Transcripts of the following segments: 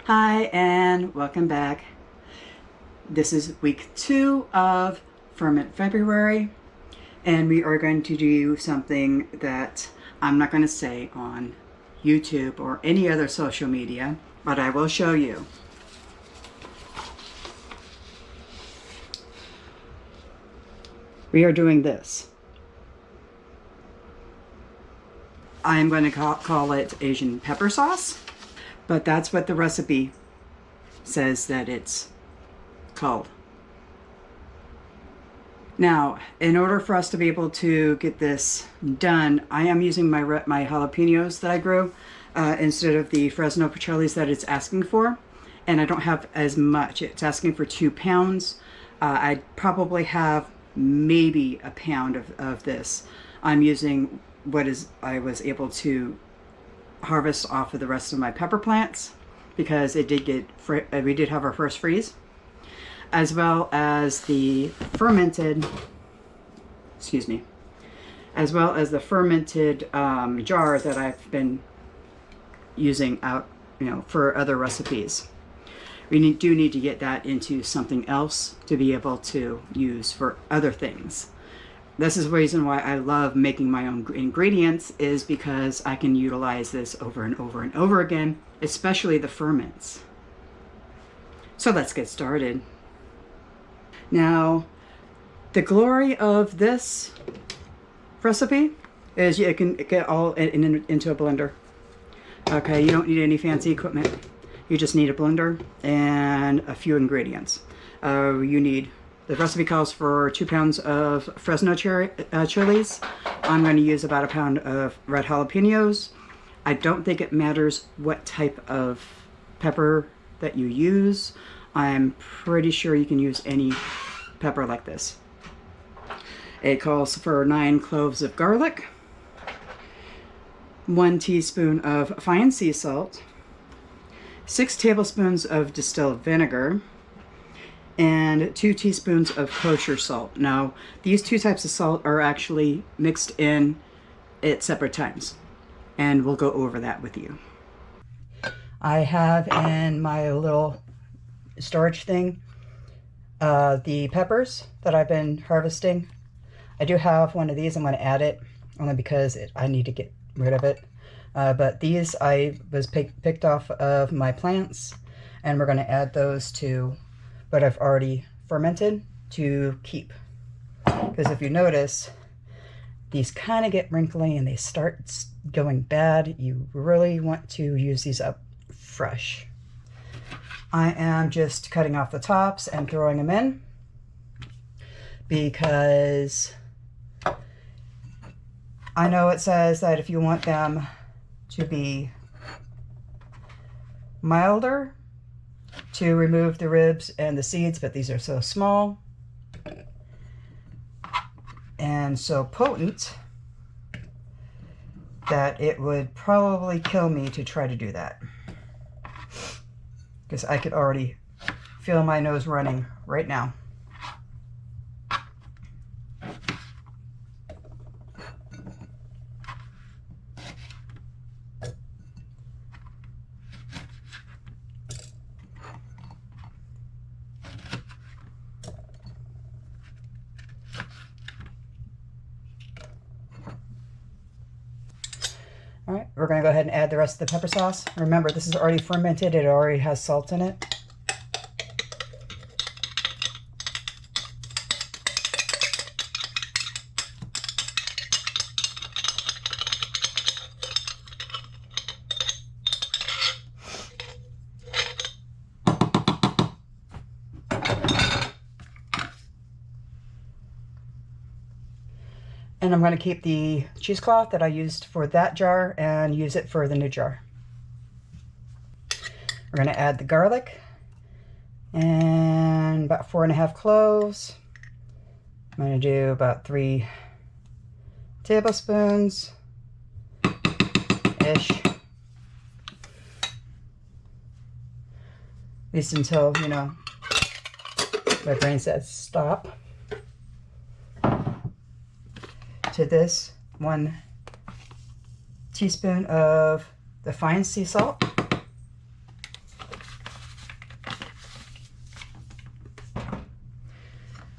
Hi and welcome back. This is week 2 of Ferment February, and we are going to do something that I'm not going to say on YouTube or any other social media, but I will show you. We are doing this. I am going to call it Asian pepper sauce, but that's what the recipe says that it's called. Now, in order for us to be able to get this done, I am using my jalapenos that I grew instead of the Fresno chilies that it's asking for, and I don't have as much. It's asking for 2 pounds. I probably have maybe a pound of this. I'm using I was able to harvest off of the rest of my pepper plants because it did we did have our first freeze, as well as the fermented jar that I've been using out, for other recipes. We do need to get that into something else to be able to use for other things. This is the reason why I love making my own ingredients, is because I can utilize this over and over and over again, especially the ferments. So let's get started. Now, the glory of this recipe is you can get all into a blender. Okay, you don't need any fancy equipment. You just need a blender and a few ingredients. The recipe calls for 2 pounds of Fresno chilies. I'm going to use about 1 pound of red jalapenos. I don't think it matters what type of pepper that you use. I'm pretty sure you can use any pepper like this. It calls for 9 cloves of garlic, 1 teaspoon of fine sea salt, 6 tablespoons of distilled vinegar, and 2 teaspoons of kosher salt. Now, these 2 types of salt are actually mixed in at separate times, and we'll go over that with you. I have in my little storage thing the peppers that I've been harvesting. I do have one of these. I'm going to add it only because I need to get rid of it. But these I was picked off of my plants, and we're going to add those to what I've already fermented to keep. Because if you notice, these kind of get wrinkly and they start going bad. You really want to use these up fresh. I am just cutting off the tops and throwing them in because I know it says that if you want them to be milder, to remove the ribs and the seeds, but these are so small and so potent that it would probably kill me to try to do that, because I could already feel my nose running right now. All right, we're going to go ahead and add the rest of the pepper sauce. Remember, this is already fermented. It already has salt in it. And I'm going to keep the cheesecloth that I used for that jar and use it for the new jar. We're going to add the garlic and about 4½ cloves. I'm going to do about 3 tablespoons ish. At least until, my brain says stop. To this, 1 teaspoon of the fine sea salt,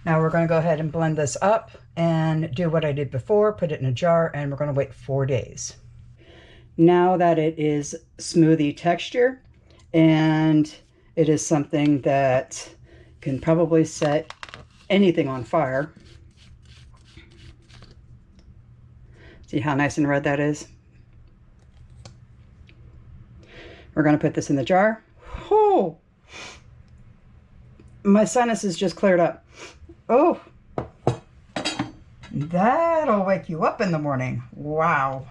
Now we're going to go ahead and blend this up and do what I did before, put it in a jar, and we're going to wait 4 days. Now that it is smoothie texture, and it is something that can probably set anything on fire. See how nice and red that is? We're going to put this in the jar. Oh, my sinuses just cleared up. Oh, that'll wake you up in the morning. Wow.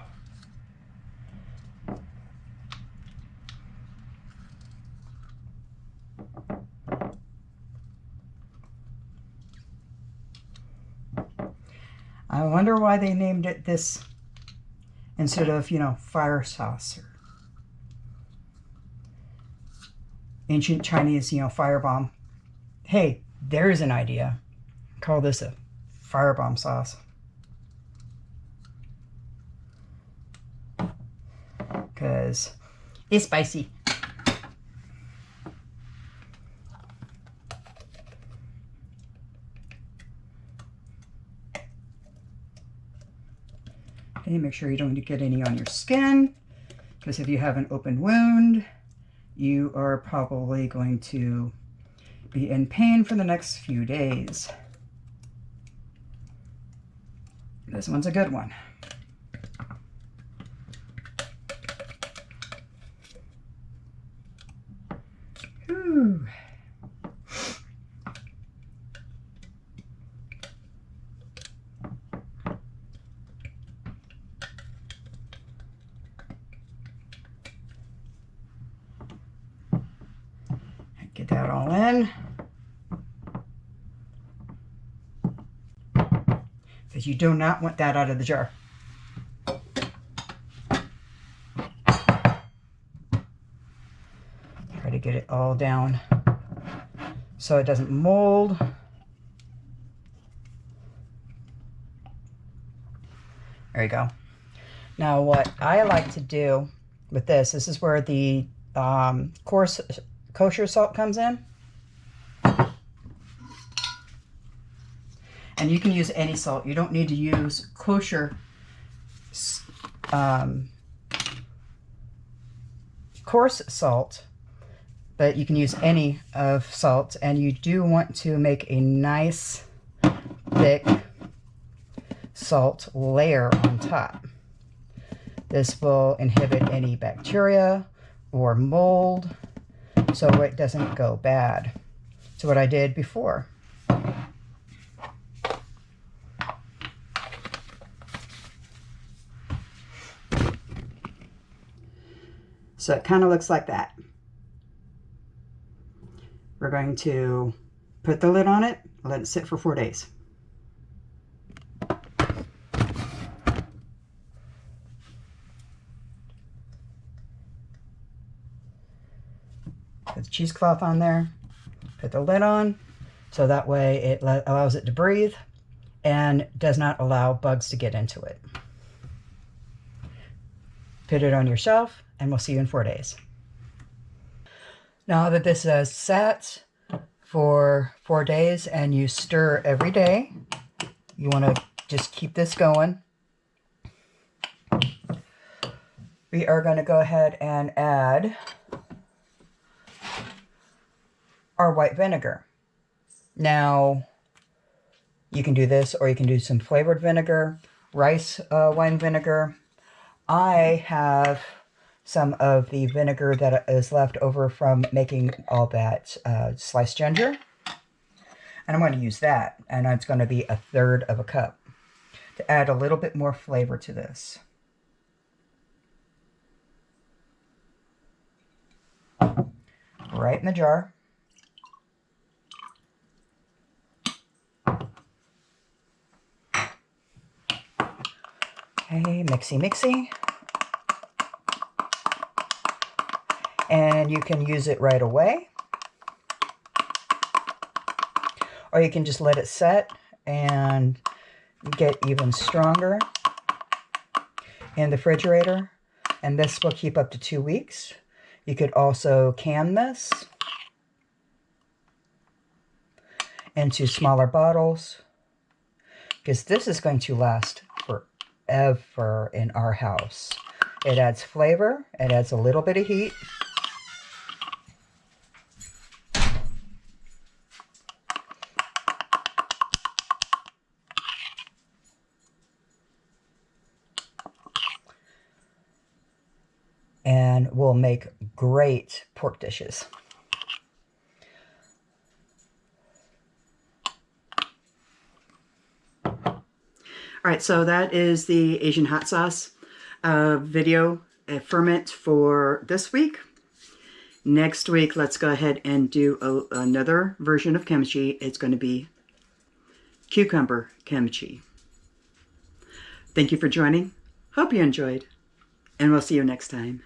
I wonder why they named it this instead of, you know, fire sauce or ancient Chinese, you know, firebomb. Hey, there's an idea. Call this a firebomb sauce. Because it's spicy. Okay, make sure you don't get any on your skin, because if you have an open wound, you are probably going to be in pain for the next few days. This one's a good one. Whew. Get that all in. Because you do not want that out of the jar. Try to get it all down so it doesn't mold. There you go. Now what I like to do with this is where the coarse kosher salt comes in. And you can use any salt. You don't need to use kosher coarse salt, but you can use any of salt. And you do want to make a nice thick salt layer on top. This will inhibit any bacteria or mold, so it doesn't go bad. So what I did before. So it kind of looks like that. We're going to put the lid on it, let it sit for 4 days. Put the cheesecloth on there, put the lid on, so that way it allows it to breathe and does not allow bugs to get into it. Put it on your shelf, and we'll see you in 4 days. Now that this has sat for 4 days and you stir every day, you want to just keep this going. We are going to go ahead and add our white vinegar. Now, you can do this, or you can do some flavored vinegar, rice wine vinegar. I have some of the vinegar that is left over from making all that sliced ginger. And I'm going to use that. And it's going to be 1/3 cup to add a little bit more flavor to this. Right in the jar. Okay, mixy, mixy. And you can use it right away. Or you can just let it set and get even stronger in the refrigerator. And this will keep up to 2 weeks. You could also can this into smaller bottles, because this is going to last forever in our house. It adds flavor, it adds a little bit of heat. And will make great pork dishes. All right, so that is the Asian hot sauce video ferment for this week. Next week, let's go ahead and do another version of kimchi. It's going to be cucumber kimchi. Thank you for joining. Hope you enjoyed, and we'll see you next time.